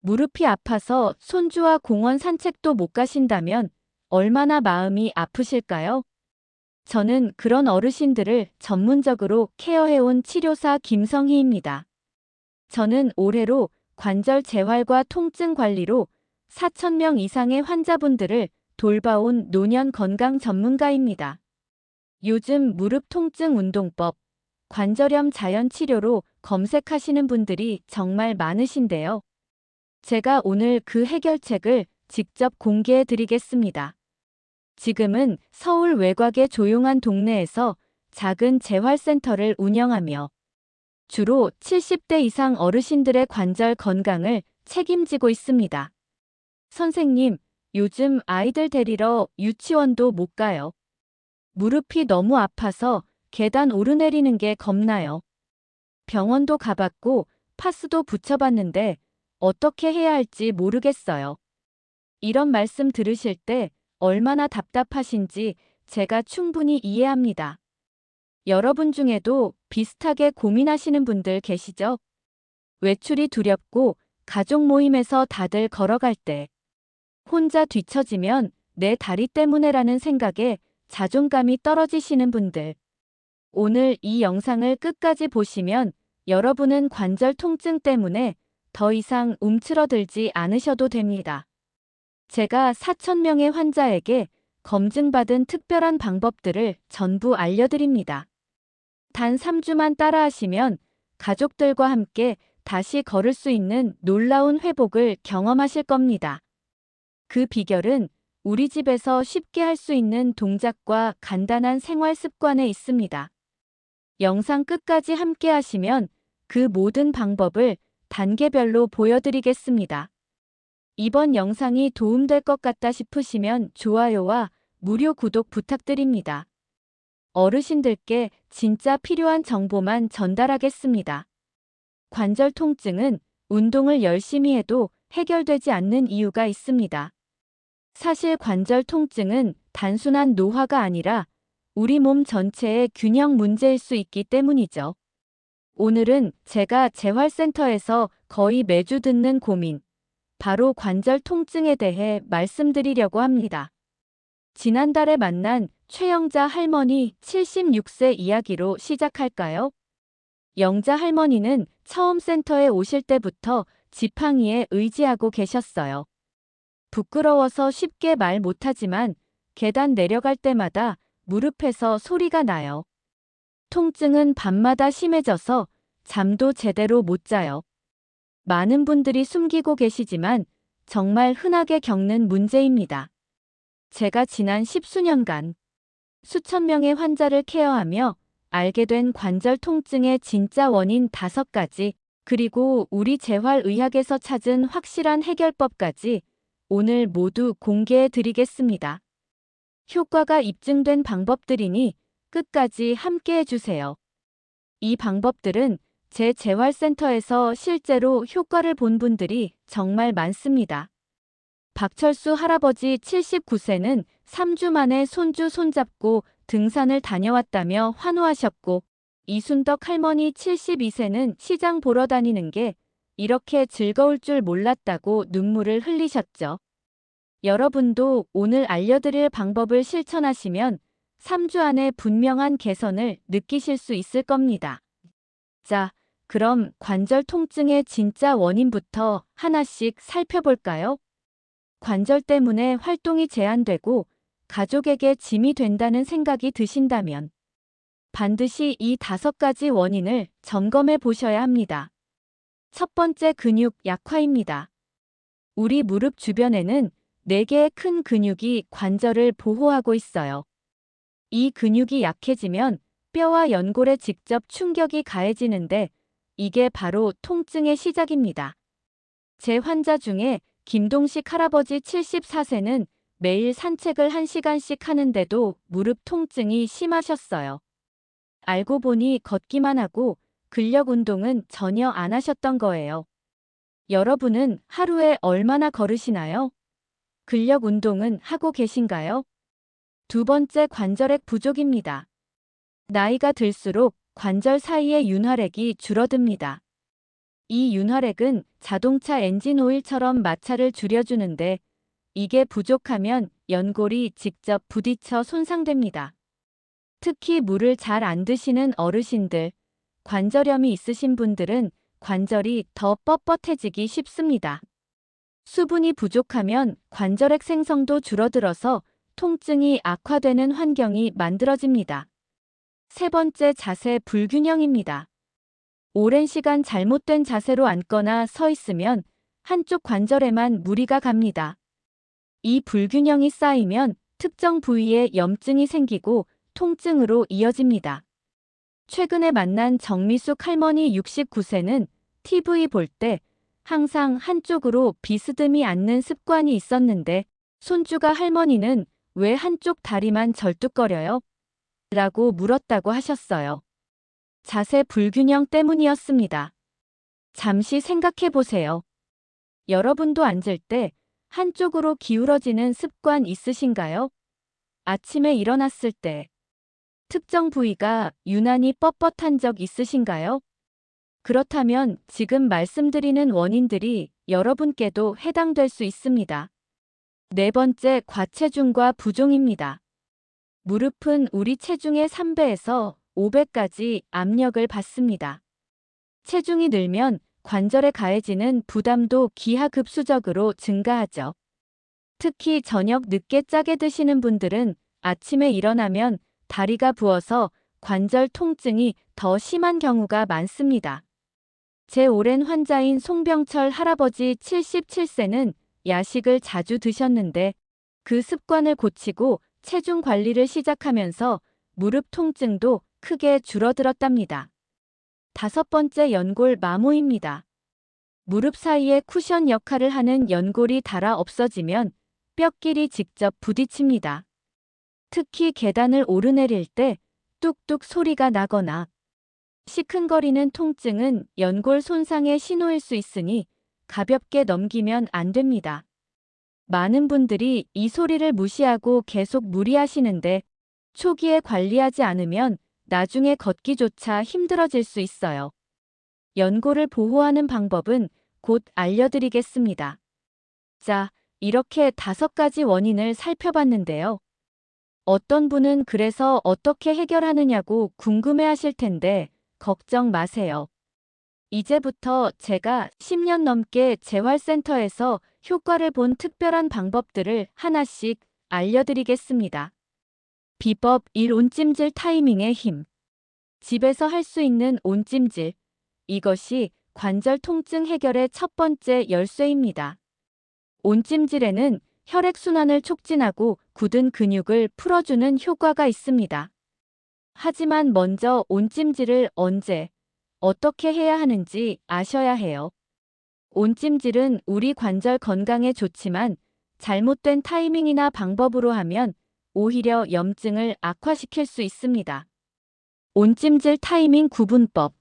무릎이 아파서 손주와 공원 산책도 못 가신다면 얼마나 마음이 아프실까요? 저는 그런 어르신들을 전문적으로 케어해온 치료사 김성희입니다. 저는 올해로 관절 재활과 통증 관리로 4,000명 이상의 환자분들을 돌봐온 노년 건강 전문가입니다. 요즘 무릎 통증 운동법, 관절염 자연 치료로 검색하시는 분들이 정말 많으신데요. 제가 오늘 그 해결책을 직접 공개해 드리겠습니다. 지금은 서울 외곽의 조용한 동네에서 작은 재활센터를 운영하며 주로 70대 이상 어르신들의 관절 건강을 책임지고 있습니다. 선생님, 요즘 아이들 데리러 유치원도 못 가요. 무릎이 너무 아파서 계단 오르내리는 게 겁나요. 병원도 가봤고 파스도 붙여봤는데 어떻게 해야 할지 모르겠어요. 이런 말씀 들으실 때 얼마나 답답하신지 제가 충분히 이해합니다. 여러분 중에도 비슷하게 고민하시는 분들 계시죠? 외출이 두렵고 가족 모임에서 다들 걸어갈 때 혼자 뒤처지면 내 다리 때문에라는 생각에 자존감이 떨어지시는 분들. 오늘 이 영상을 끝까지 보시면 여러분은 관절 통증 때문에 더 이상 움츠러들지 않으셔도 됩니다. 제가 4,000명의 환자에게 검증받은 특별한 방법들을 전부 알려드립니다. 단 3주만 따라하시면 가족들과 함께 다시 걸을 수 있는 놀라운 회복을 경험하실 겁니다. 그 비결은 우리 집에서 쉽게 할 수 있는 동작과 간단한 생활 습관에 있습니다. 영상 끝까지 함께 하시면 그 모든 방법을 단계별로 보여드리겠습니다. 이번 영상이 도움될 것 같다 싶으시면 좋아요와 무료 구독 부탁드립니다. 어르신들께 진짜 필요한 정보만 전달하겠습니다. 관절 통증은 운동을 열심히 해도 해결되지 않는 이유가 있습니다. 사실 관절 통증은 단순한 노화가 아니라 우리 몸 전체의 균형 문제일 수 있기 때문이죠. 오늘은 제가 재활센터에서 거의 매주 듣는 고민, 바로 관절 통증에 대해 말씀드리려고 합니다. 지난달에 만난 최영자 할머니 76세 이야기로 시작할까요? 영자 할머니는 처음 센터에 오실 때부터 지팡이에 의지하고 계셨어요. 부끄러워서 쉽게 말 못하지만 계단 내려갈 때마다 무릎에서 소리가 나요. 통증은 밤마다 심해져서 잠도 제대로 못 자요. 많은 분들이 숨기고 계시지만 정말 흔하게 겪는 문제입니다. 제가 지난 10수년간 수천 명의 환자를 케어하며 알게 된 관절 통증의 진짜 원인 5가지, 그리고 우리 재활의학에서 찾은 확실한 해결법까지 오늘 모두 공개해 드리겠습니다. 효과가 입증된 방법들이니 끝까지 함께 해주세요. 이 방법들은 제 재활센터에서 실제로 효과를 본 분들이 정말 많습니다. 박철수 할아버지 79세는 3주 만에 손주 손잡고 등산을 다녀왔다며 환호하셨고, 이순덕 할머니 72세는 시장 보러 다니는 게 이렇게 즐거울 줄 몰랐다고 눈물을 흘리셨죠. 여러분도 오늘 알려드릴 방법을 실천하시면 3주 안에 분명한 개선을 느끼실 수 있을 겁니다. 자, 그럼 관절 통증의 진짜 원인부터 하나씩 살펴볼까요? 관절 때문에 활동이 제한되고 가족에게 짐이 된다는 생각이 드신다면 반드시 이 5가지 원인을 점검해 보셔야 합니다. 첫 번째, 근육 약화입니다. 우리 무릎 주변에는 4개의 큰 근육이 관절을 보호하고 있어요. 이 근육이 약해지면 뼈와 연골에 직접 충격이 가해지는데 이게 바로 통증의 시작입니다. 제 환자 중에 김동식 할아버지 74세는 매일 산책을 1시간씩 하는데도 무릎 통증이 심하셨어요. 알고 보니 걷기만 하고 근력 운동은 전혀 안 하셨던 거예요. 여러분은 하루에 얼마나 걸으시나요? 근력 운동은 하고 계신가요? 두 번째, 관절액 부족입니다. 나이가 들수록 관절 사이의 윤활액이 줄어듭니다. 이 윤활액은 자동차 엔진 오일처럼 마찰을 줄여주는데 이게 부족하면 연골이 직접 부딪혀 손상됩니다. 특히 물을 잘 안 드시는 어르신들, 관절염이 있으신 분들은 관절이 더 뻣뻣해지기 쉽습니다. 수분이 부족하면 관절액 생성도 줄어들어서 통증이 악화되는 환경이 만들어집니다. 세 번째, 자세 불균형입니다. 오랜 시간 잘못된 자세로 앉거나 서 있으면 한쪽 관절에만 무리가 갑니다. 이 불균형이 쌓이면 특정 부위에 염증이 생기고 통증으로 이어집니다. 최근에 만난 정미숙 할머니 69세는 TV 볼 때 항상 한쪽으로 비스듬히 앉는 습관이 있었는데 손주가 할머니는 왜 한쪽 다리만 절뚝거려요? 라고 물었다고 하셨어요. 자세 불균형 때문이었습니다. 잠시 생각해 보세요. 여러분도 앉을 때 한쪽으로 기울어지는 습관 있으신가요? 아침에 일어났을 때 특정 부위가 유난히 뻣뻣한 적 있으신가요? 그렇다면 지금 말씀드리는 원인들이 여러분께도 해당될 수 있습니다. 네 번째, 과체중과 부종입니다. 무릎은 우리 체중의 3배에서 5배까지 압력을 받습니다. 체중이 늘면 관절에 가해지는 부담도 기하급수적으로 증가하죠. 특히 저녁 늦게 짜게 드시는 분들은 아침에 일어나면 다리가 부어서 관절 통증이 더 심한 경우가 많습니다. 제 오랜 환자인 송병철 할아버지 77세는 야식을 자주 드셨는데 그 습관을 고치고 체중 관리를 시작하면서 무릎 통증도 크게 줄어들었답니다. 다섯 번째, 연골 마모입니다. 무릎 사이에 쿠션 역할을 하는 연골이 닳아 없어지면 뼈끼리 직접 부딪힙니다. 특히 계단을 오르내릴 때 뚝뚝 소리가 나거나 시큰거리는 통증은 연골 손상의 신호일 수 있으니 가볍게 넘기면 안 됩니다. 많은 분들이 이 소리를 무시하고 계속 무리하시는데 초기에 관리하지 않으면 나중에 걷기조차 힘들어질 수 있어요. 연골을 보호하는 방법은 곧 알려드리겠습니다. 자, 이렇게 5가지 원인을 살펴봤는데요. 어떤 분은 그래서 어떻게 해결하느냐고 궁금해하실 텐데 걱정 마세요. 이제부터 제가 10년 넘게 재활센터에서 효과를 본 특별한 방법들을 하나씩 알려드리겠습니다. 비법 1. 온찜질 타이밍의 힘. 집에서 할 수 있는 온찜질. 이것이 관절 통증 해결의 첫 번째 열쇠입니다. 온찜질에는 혈액순환을 촉진하고 굳은 근육을 풀어주는 효과가 있습니다. 하지만 먼저 온찜질을 언제, 어떻게 해야 하는지 아셔야 해요. 온찜질은 우리 관절 건강에 좋지만 잘못된 타이밍이나 방법으로 하면 오히려 염증을 악화시킬 수 있습니다. 온찜질 타이밍 구분법.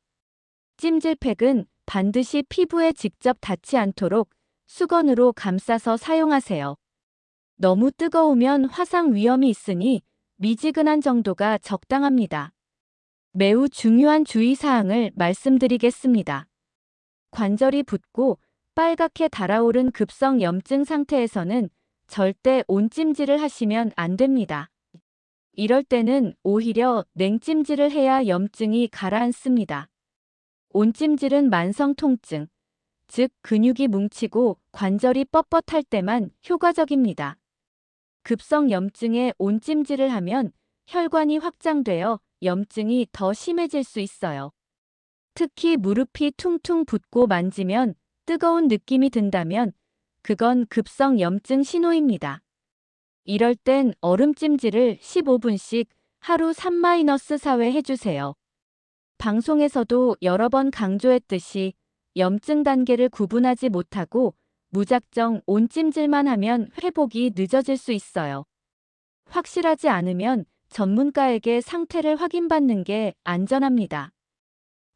찜질팩은 반드시 피부에 직접 닿지 않도록 수건으로 감싸서 사용하세요. 너무 뜨거우면 화상 위험이 있으니 미지근한 정도가 적당합니다. 매우 중요한 주의사항을 말씀드리겠습니다. 관절이 붓고 빨갛게 달아오른 급성 염증 상태에서는 절대 온찜질을 하시면 안 됩니다. 이럴 때는 오히려 냉찜질을 해야 염증이 가라앉습니다. 온찜질은 만성 통증, 즉 근육이 뭉치고 관절이 뻣뻣할 때만 효과적입니다. 급성 염증에 온찜질을 하면 혈관이 확장되어 염증이 더 심해질 수 있어요. 특히 무릎이 퉁퉁 붓고 만지면 뜨거운 느낌이 든다면 그건 급성 염증 신호입니다. 이럴 땐 얼음찜질을 15분씩 하루 3-4회 해주세요. 방송에서도 여러 번 강조했듯이 염증 단계를 구분하지 못하고 무작정 온찜질만 하면 회복이 늦어질 수 있어요. 확실하지 않으면 전문가에게 상태를 확인받는 게 안전합니다.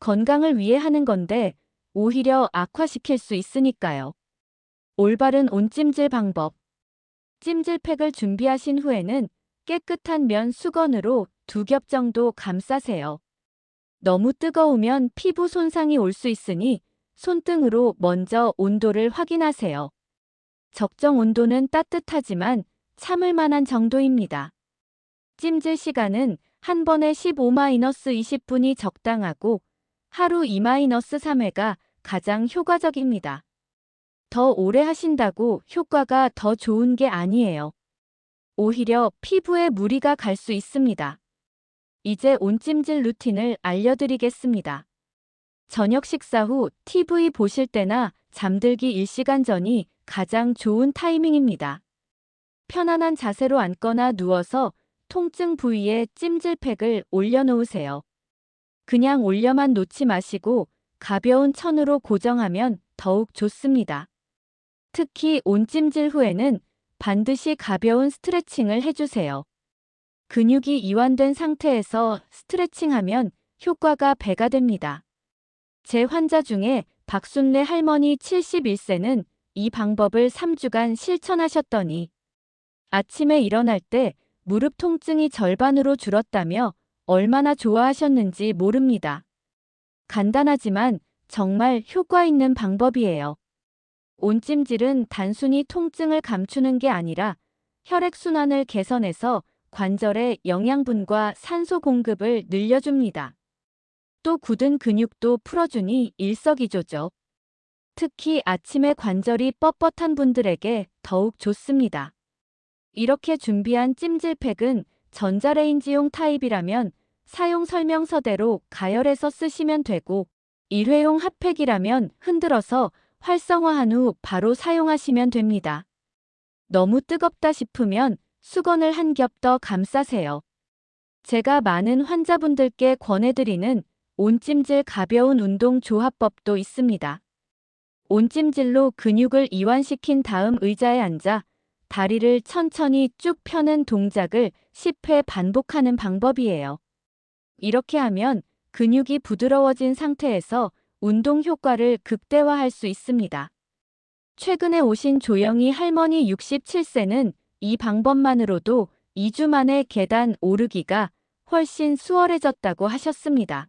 건강을 위해 하는 건데 오히려 악화시킬 수 있으니까요. 올바른 온찜질 방법. 찜질팩을 준비하신 후에는 깨끗한 면 수건으로 2겹 정도 감싸세요. 너무 뜨거우면 피부 손상이 올 수 있으니 손등으로 먼저 온도를 확인하세요. 적정 온도는 따뜻하지만 참을 만한 정도입니다. 찜질 시간은 한 번에 15-20분이 적당하고 하루 2-3회가 가장 효과적입니다. 더 오래 하신다고 효과가 더 좋은 게 아니에요. 오히려 피부에 무리가 갈 수 있습니다. 이제 온찜질 루틴을 알려드리겠습니다. 저녁 식사 후 TV 보실 때나 잠들기 1시간 전이 가장 좋은 타이밍입니다. 편안한 자세로 앉거나 누워서 통증 부위에 찜질팩을 올려놓으세요. 그냥 올려만 놓지 마시고 가벼운 천으로 고정하면 더욱 좋습니다. 특히 온찜질 후에는 반드시 가벼운 스트레칭을 해주세요. 근육이 이완된 상태에서 스트레칭하면 효과가 배가 됩니다. 제 환자 중에 박순례 할머니 71세는 이 방법을 3주간 실천하셨더니 아침에 일어날 때 무릎 통증이 절반으로 줄었다며 얼마나 좋아하셨는지 모릅니다. 간단하지만 정말 효과 있는 방법이에요. 온찜질은 단순히 통증을 감추는 게 아니라 혈액순환을 개선해서 관절의 영양분과 산소 공급을 늘려줍니다. 또 굳은 근육도 풀어주니 일석이조죠. 특히 아침에 관절이 뻣뻣한 분들에게 더욱 좋습니다. 이렇게 준비한 찜질팩은 전자레인지용 타입이라면 사용 설명서대로 가열해서 쓰시면 되고 일회용 핫팩이라면 흔들어서 활성화한 후 바로 사용하시면 됩니다. 너무 뜨겁다 싶으면 수건을 한 겹 더 감싸세요. 제가 많은 환자분들께 권해드리는 온찜질 가벼운 운동 조합법도 있습니다. 온찜질로 근육을 이완시킨 다음 의자에 앉아 다리를 천천히 쭉 펴는 동작을 10회 반복하는 방법이에요. 이렇게 하면 근육이 부드러워진 상태에서 운동 효과를 극대화할 수 있습니다. 최근에 오신 조영희 할머니 67세는 이 방법만으로도 2주 만에 계단 오르기가 훨씬 수월해졌다고 하셨습니다.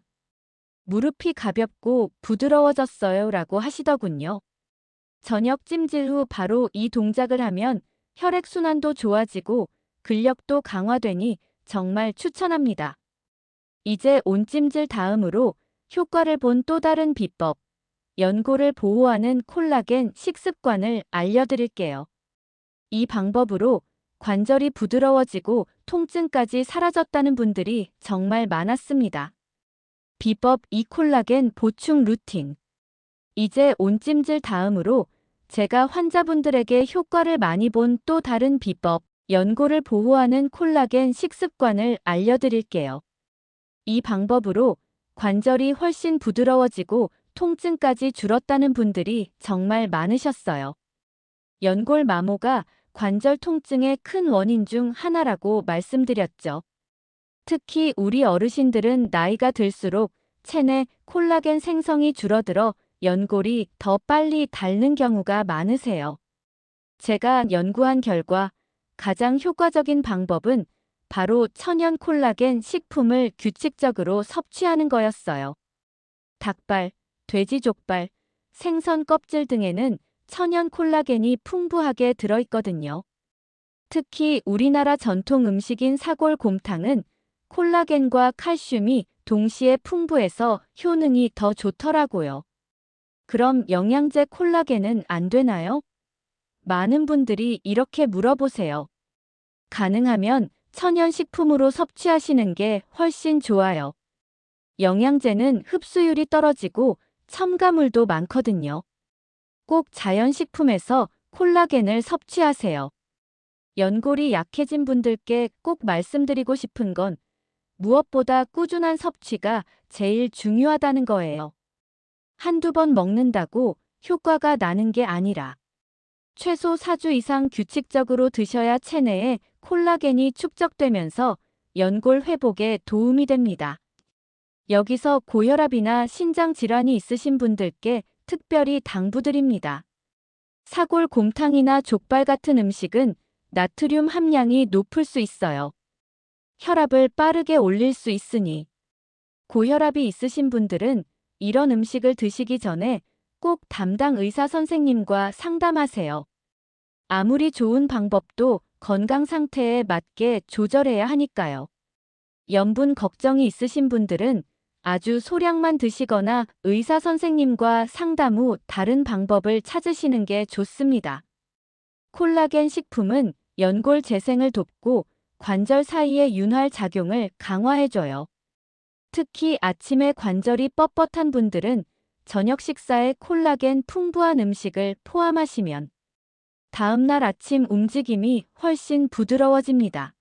무릎이 가볍고 부드러워졌어요 라고 하시더군요. 저녁 찜질 후 바로 이 동작을 하면 혈액순환도 좋아지고 근력도 강화되니 정말 추천합니다. 이제 온찜질 다음으로 효과를 본 또 다른 비법, 연골을 보호하는 콜라겐 식습관을 알려드릴게요. 이 방법으로 관절이 부드러워지고 통증까지 사라졌다는 분들이 정말 많았습니다. 비법 2 콜라겐 보충 루틴. 이제 온찜질 다음으로 제가 환자분들에게 효과를 많이 본 또 다른 비법, 연골을 보호하는 콜라겐 식습관을 알려드릴게요. 이 방법으로 관절이 훨씬 부드러워지고 통증까지 줄었다는 분들이 정말 많으셨어요. 연골 마모가 관절 통증의 큰 원인 중 하나라고 말씀드렸죠. 특히 우리 어르신들은 나이가 들수록 체내 콜라겐 생성이 줄어들어 연골이 더 빨리 닳는 경우가 많으세요. 제가 연구한 결과 가장 효과적인 방법은 바로 천연 콜라겐 식품을 규칙적으로 섭취하는 거였어요. 닭발, 돼지 족발, 생선 껍질 등에는 천연 콜라겐이 풍부하게 들어있거든요. 특히 우리나라 전통 음식인 사골곰탕은 콜라겐과 칼슘이 동시에 풍부해서 효능이 더 좋더라고요. 그럼 영양제 콜라겐은 안 되나요? 많은 분들이 이렇게 물어보세요. 가능하면 천연식품으로 섭취하시는 게 훨씬 좋아요. 영양제는 흡수율이 떨어지고 첨가물도 많거든요. 꼭 자연식품에서 콜라겐을 섭취하세요. 연골이 약해진 분들께 꼭 말씀드리고 싶은 건 무엇보다 꾸준한 섭취가 제일 중요하다는 거예요. 한두 번 먹는다고 효과가 나는 게 아니라 최소 4주 이상 규칙적으로 드셔야 체내에 콜라겐이 축적되면서 연골 회복에 도움이 됩니다. 여기서 고혈압이나 신장 질환이 있으신 분들께 특별히 당부드립니다. 사골곰탕이나 족발 같은 음식은 나트륨 함량이 높을 수 있어요. 혈압을 빠르게 올릴 수 있으니 고혈압이 있으신 분들은 이런 음식을 드시기 전에 꼭 담당 의사 선생님과 상담하세요. 아무리 좋은 방법도 건강 상태에 맞게 조절해야 하니까요. 염분 걱정이 있으신 분들은 아주 소량만 드시거나 의사 선생님과 상담 후 다른 방법을 찾으시는 게 좋습니다. 콜라겐 식품은 연골 재생을 돕고 관절 사이의 윤활 작용을 강화해줘요. 특히 아침에 관절이 뻣뻣한 분들은 저녁 식사에 콜라겐 풍부한 음식을 포함하시면 다음날 아침 움직임이 훨씬 부드러워집니다.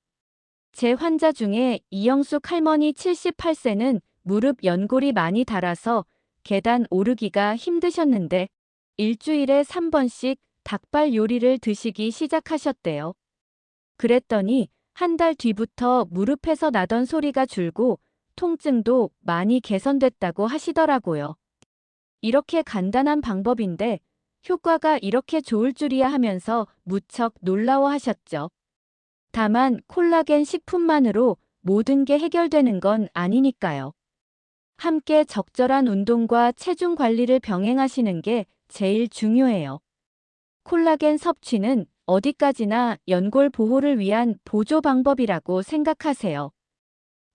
제 환자 중에 이영숙 할머니 78세는 무릎 연골이 많이 닳아서 계단 오르기가 힘드셨는데 일주일에 3번씩 닭발 요리를 드시기 시작하셨대요. 그랬더니 한 달 뒤부터 무릎에서 나던 소리가 줄고 통증도 많이 개선됐다고 하시더라고요. 이렇게 간단한 방법인데 효과가 이렇게 좋을 줄이야 하면서 무척 놀라워하셨죠. 다만 콜라겐 식품만으로 모든 게 해결되는 건 아니니까요. 함께 적절한 운동과 체중 관리를 병행하시는 게 제일 중요해요. 콜라겐 섭취는 어디까지나 연골 보호를 위한 보조 방법이라고 생각하세요.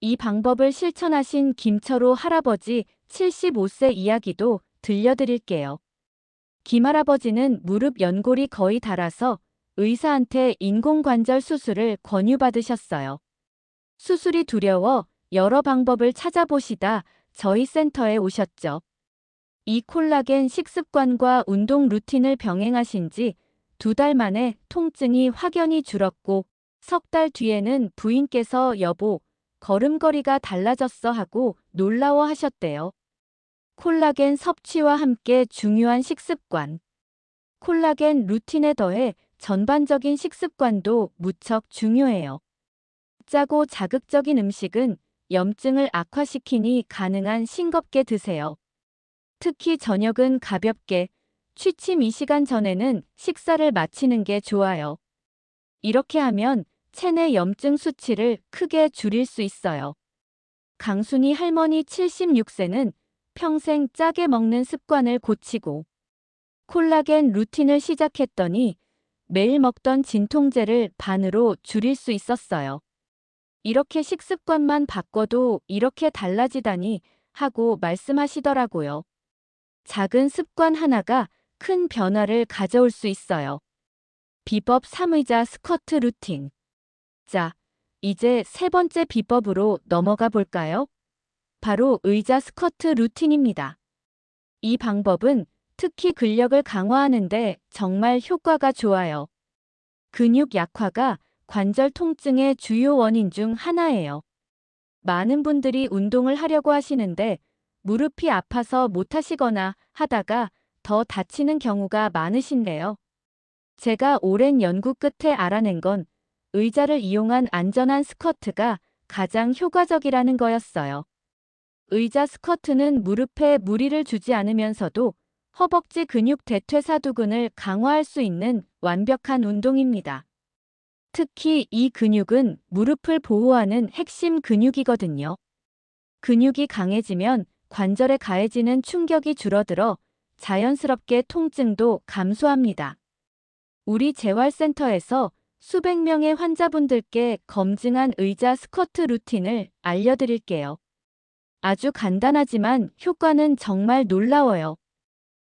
이 방법을 실천하신 김철호 할아버지 75세 이야기도 들려드릴게요. 김할아버지는 무릎 연골이 거의 닳아서 의사한테 인공관절 수술을 권유받으셨어요. 수술이 두려워 여러 방법을 찾아보시다 저희 센터에 오셨죠. 이 콜라겐 식습관과 운동 루틴을 병행하신 지 2달 만에 통증이 확연히 줄었고 3달 뒤에는 부인께서 여보, 걸음걸이가 달라졌어 하고 놀라워하셨대요. 콜라겐 섭취와 함께 중요한 식습관. 콜라겐 루틴에 더해 전반적인 식습관도 무척 중요해요. 짜고 자극적인 음식은 염증을 악화시키니 가능한 싱겁게 드세요. 특히 저녁은 가볍게, 취침 2시간 전에는 식사를 마치는 게 좋아요. 이렇게 하면 체내 염증 수치를 크게 줄일 수 있어요. 강순희 할머니 76세는 평생 짜게 먹는 습관을 고치고 콜라겐 루틴을 시작했더니 매일 먹던 진통제를 반으로 줄일 수 있었어요. 이렇게 식습관만 바꿔도 이렇게 달라지다니 하고 말씀하시더라고요. 작은 습관 하나가 큰 변화를 가져올 수 있어요. 비법 3의자 스쿼트 루틴. 자, 이제 3번째 비법으로 넘어가 볼까요? 바로 의자 스쿼트 루틴입니다. 이 방법은 특히 근력을 강화하는데 정말 효과가 좋아요. 근육 약화가 관절 통증의 주요 원인 중 하나예요. 많은 분들이 운동을 하려고 하시는데 무릎이 아파서 못하시거나 하다가 더 다치는 경우가 많으신데요. 제가 오랜 연구 끝에 알아낸 건 의자를 이용한 안전한 스쿼트가 가장 효과적이라는 거였어요. 의자 스쿼트는 무릎에 무리를 주지 않으면서도 허벅지 근육 대퇴사두근을 강화할 수 있는 완벽한 운동입니다. 특히 이 근육은 무릎을 보호하는 핵심 근육이거든요. 근육이 강해지면 관절에 가해지는 충격이 줄어들어 자연스럽게 통증도 감소합니다. 우리 재활센터에서 수백 명의 환자분들께 검증한 의자 스쿼트 루틴을 알려드릴게요. 아주 간단하지만 효과는 정말 놀라워요.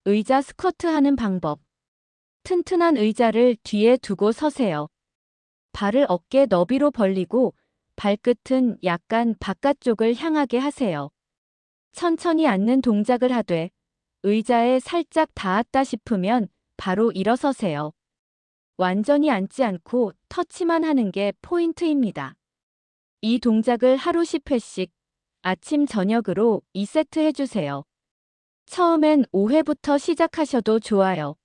의자 스쿼트 하는 방법. 튼튼한 의자를 뒤에 두고 서세요. 발을 어깨 너비로 벌리고 발끝은 약간 바깥쪽을 향하게 하세요. 천천히 앉는 동작을 하되 의자에 살짝 닿았다 싶으면 바로 일어서세요. 완전히 앉지 않고 터치만 하는 게 포인트입니다. 이 동작을 하루 10회씩 아침 저녁으로 2세트 해주세요. 처음엔 5회부터 시작하셔도 좋아요.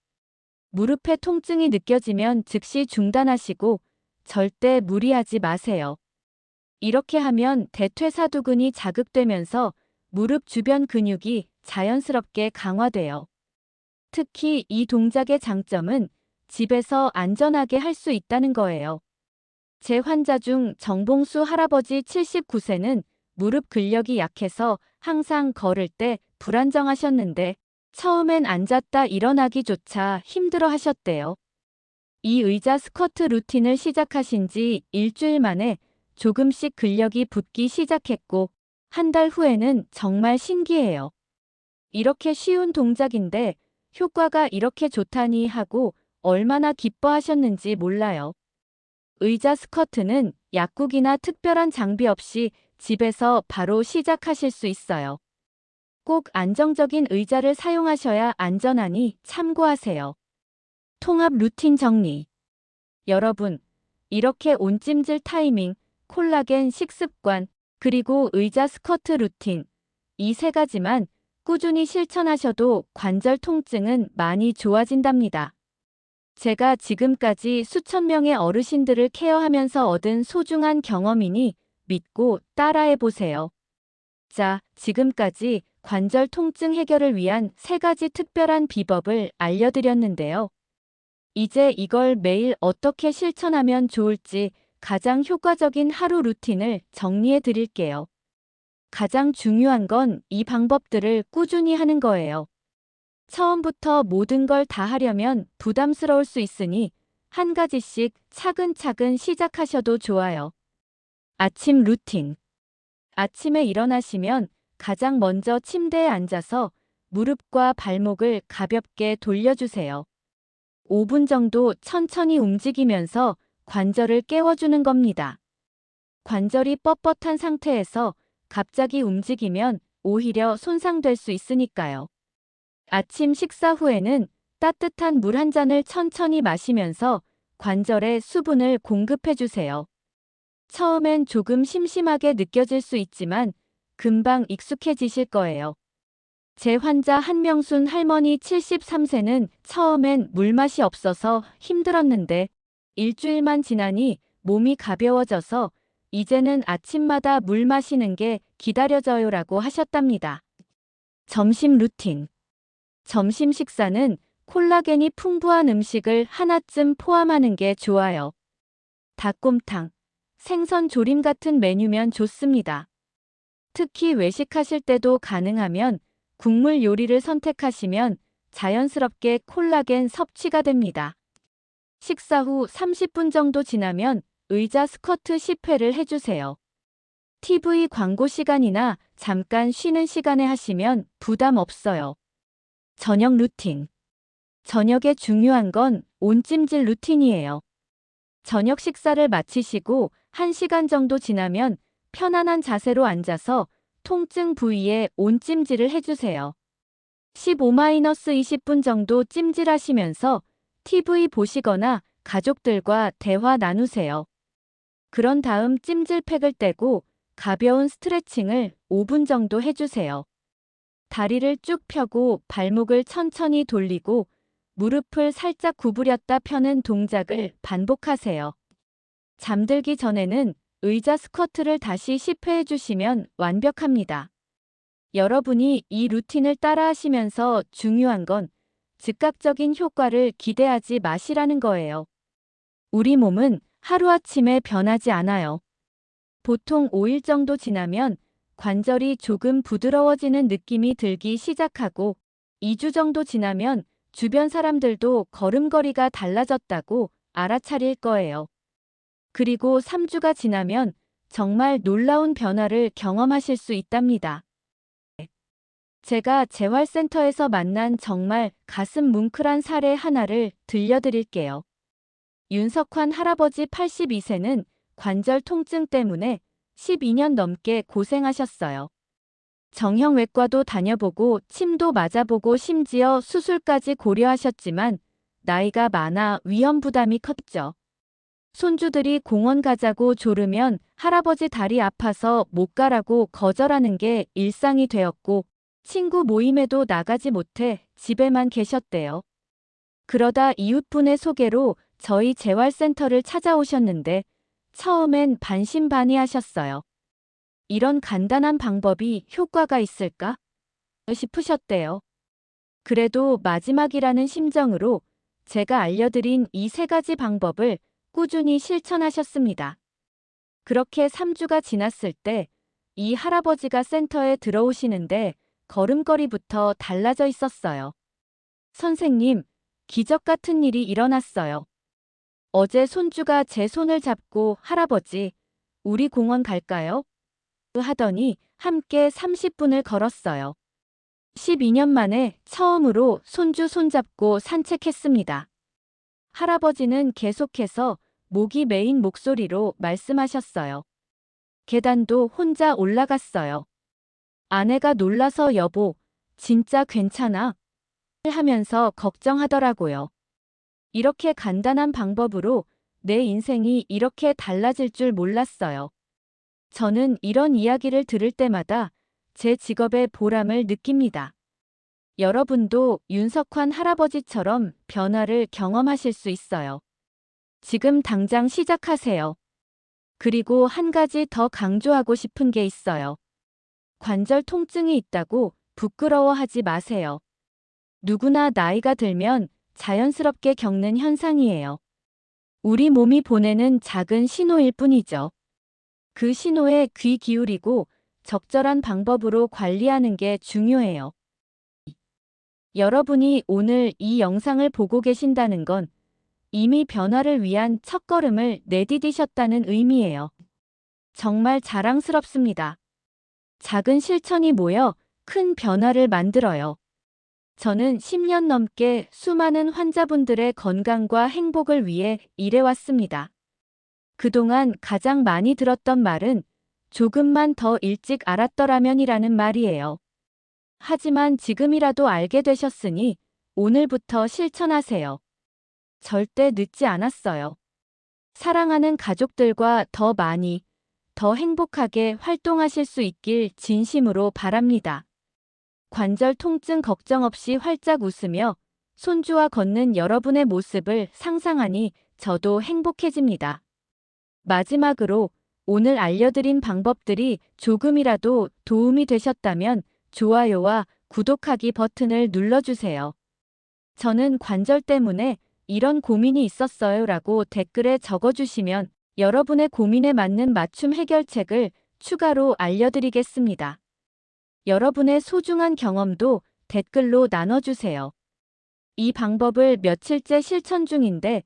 무릎에 통증이 느껴지면 즉시 중단하시고 절대 무리하지 마세요. 이렇게 하면 대퇴사두근이 자극되면서 무릎 주변 근육이 자연스럽게 강화돼요. 특히 이 동작의 장점은 집에서 안전하게 할 수 있다는 거예요. 제 환자 중 정봉수 할아버지 79세는 무릎 근력이 약해서 항상 걸을 때 불안정하셨는데 처음엔 앉았다 일어나기조차 힘들어 하셨대요. 이 의자 스쿼트 루틴을 시작하신 지 일주일 만에 조금씩 근력이 붙기 시작했고, 한 달 후에는 정말 신기해요. 이렇게 쉬운 동작인데 효과가 이렇게 좋다니 하고 얼마나 기뻐하셨는지 몰라요. 의자 스쿼트는 약국이나 특별한 장비 없이 집에서 바로 시작하실 수 있어요. 꼭 안정적인 의자를 사용하셔야 안전하니 참고하세요. 통합 루틴 정리. 여러분, 이렇게 온찜질 타이밍, 콜라겐 식습관, 그리고 의자 스쿼트 루틴, 이 세 가지만 꾸준히 실천하셔도 관절 통증은 많이 좋아진답니다. 제가 지금까지 수천 명의 어르신들을 케어하면서 얻은 소중한 경험이니 믿고 따라해 보세요. 자, 지금까지 관절 통증 해결을 위한 세 가지 특별한 비법을 알려드렸는데요. 이제 이걸 매일 어떻게 실천하면 좋을지 가장 효과적인 하루 루틴을 정리해 드릴게요. 가장 중요한 건 이 방법들을 꾸준히 하는 거예요. 처음부터 모든 걸 다 하려면 부담스러울 수 있으니 한 가지씩 차근차근 시작하셔도 좋아요. 아침 루틴. 아침에 일어나시면 가장 먼저 침대에 앉아서 무릎과 발목을 가볍게 돌려주세요. 5분 정도 천천히 움직이면서 관절을 깨워주는 겁니다. 관절이 뻣뻣한 상태에서 갑자기 움직이면 오히려 손상될 수 있으니까요. 아침 식사 후에는 따뜻한 물 한 잔을 천천히 마시면서 관절에 수분을 공급해주세요. 처음엔 조금 심심하게 느껴질 수 있지만 금방 익숙해지실 거예요. 제 환자 한명순 할머니 73세는 처음엔 물맛이 없어서 힘들었는데 일주일만 지나니 몸이 가벼워져서 이제는 아침마다 물 마시는 게 기다려져요라고 하셨답니다. 점심 루틴. 점심 식사는 콜라겐이 풍부한 음식을 하나쯤 포함하는 게 좋아요. 닭곰탕, 생선 조림 같은 메뉴면 좋습니다. 특히 외식하실 때도 가능하면 국물 요리를 선택하시면 자연스럽게 콜라겐 섭취가 됩니다. 식사 후 30분 정도 지나면 의자 스쿼트 10회를 해주세요. TV 광고 시간이나 잠깐 쉬는 시간에 하시면 부담 없어요. 저녁 루틴. 저녁에 중요한 건 온찜질 루틴이에요. 저녁 식사를 마치시고 1시간 정도 지나면 편안한 자세로 앉아서 통증 부위에 온찜질을 해주세요. 15-20분 정도 찜질하시면서 TV 보시거나 가족들과 대화 나누세요. 그런 다음 찜질팩을 떼고 가벼운 스트레칭을 5분 정도 해주세요. 다리를 쭉 펴고 발목을 천천히 돌리고 무릎을 살짝 구부렸다 펴는 동작을 반복하세요. 잠들기 전에는 의자 스쿼트를 다시 10회 해주시면 완벽합니다. 여러분이 이 루틴을 따라하시면서 중요한 건 즉각적인 효과를 기대하지 마시라는 거예요. 우리 몸은 하루아침에 변하지 않아요. 보통 5일 정도 지나면 관절이 조금 부드러워지는 느낌이 들기 시작하고 2주 정도 지나면 주변 사람들도 걸음걸이가 달라졌다고 알아차릴 거예요. 그리고 3주가 지나면 정말 놀라운 변화를 경험하실 수 있답니다. 제가 재활센터에서 만난 정말 가슴 뭉클한 사례 하나를 들려드릴게요. 윤석환 할아버지 82세는 관절 통증 때문에 12년 넘게 고생하셨어요. 정형외과도 다녀보고 침도 맞아보고 심지어 수술까지 고려하셨지만 나이가 많아 위험 부담이 컸죠. 손주들이 공원 가자고 조르면 할아버지 다리 아파서 못 가라고 거절하는 게 일상이 되었고 친구 모임에도 나가지 못해 집에만 계셨대요. 그러다 이웃분의 소개로 저희 재활센터를 찾아오셨는데 처음엔 반신반의하셨어요. 이런 간단한 방법이 효과가 있을까? 싶으셨대요. 그래도 마지막이라는 심정으로 제가 알려드린 이 세 가지 방법을 꾸준히 실천하셨습니다. 그렇게 3주가 지났을 때 이 할아버지가 센터에 들어오시는데 걸음걸이부터 달라져 있었어요. 선생님, 기적 같은 일이 일어났어요. 어제 손주가 제 손을 잡고 할아버지, 우리 공원 갈까요? 하더니 함께 30분을 걸었어요. 12년 만에 처음으로 손주 손잡고 산책했습니다. 할아버지는 계속해서 목이 메인 목소리로 말씀하셨어요. 계단도 혼자 올라갔어요. 아내가 놀라서 여보, 진짜 괜찮아? 하면서 걱정하더라고요. 이렇게 간단한 방법으로 내 인생이 이렇게 달라질 줄 몰랐어요. 저는 이런 이야기를 들을 때마다 제 직업의 보람을 느낍니다. 여러분도 윤석환 할아버지처럼 변화를 경험하실 수 있어요. 지금 당장 시작하세요. 그리고 한 가지 더 강조하고 싶은 게 있어요. 관절 통증이 있다고 부끄러워하지 마세요. 누구나 나이가 들면 자연스럽게 겪는 현상이에요. 우리 몸이 보내는 작은 신호일 뿐이죠. 그 신호에 귀 기울이고 적절한 방법으로 관리하는 게 중요해요. 여러분이 오늘 이 영상을 보고 계신다는 건 이미 변화를 위한 첫걸음을 내디디셨다는 의미예요. 정말 자랑스럽습니다. 작은 실천이 모여 큰 변화를 만들어요. 저는 10년 넘게 수많은 환자분들의 건강과 행복을 위해 일해왔습니다. 그동안 가장 많이 들었던 말은 조금만 더 일찍 알았더라면이라는 말이에요. 하지만 지금이라도 알게 되셨으니 오늘부터 실천하세요. 절대 늦지 않았어요. 사랑하는 가족들과 더 많이, 더 행복하게 활동하실 수 있길 진심으로 바랍니다. 관절 통증 걱정 없이 활짝 웃으며 손주와 걷는 여러분의 모습을 상상하니 저도 행복해집니다. 마지막으로 오늘 알려드린 방법들이 조금이라도 도움이 되셨다면 좋아요와 구독하기 버튼을 눌러주세요. 저는 관절 때문에 이런 고민이 있었어요 라고 댓글에 적어주시면 여러분의 고민에 맞는 맞춤 해결책을 추가로 알려드리겠습니다. 여러분의 소중한 경험도 댓글로 나눠주세요. 이 방법을 며칠째 실천 중인데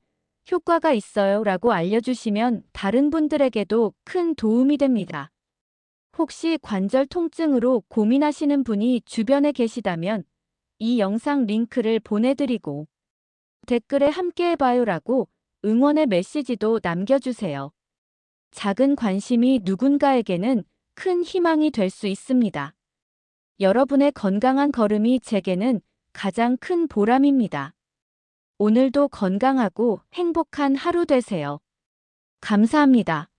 효과가 있어요 라고 알려주시면 다른 분들에게도 큰 도움이 됩니다. 혹시 관절 통증으로 고민하시는 분이 주변에 계시다면 이 영상 링크를 보내드리고 댓글에 함께 해봐요라고 응원의 메시지도 남겨주세요. 작은 관심이 누군가에게는 큰 희망이 될 수 있습니다. 여러분의 건강한 걸음이 제게는 가장 큰 보람입니다. 오늘도 건강하고 행복한 하루 되세요. 감사합니다.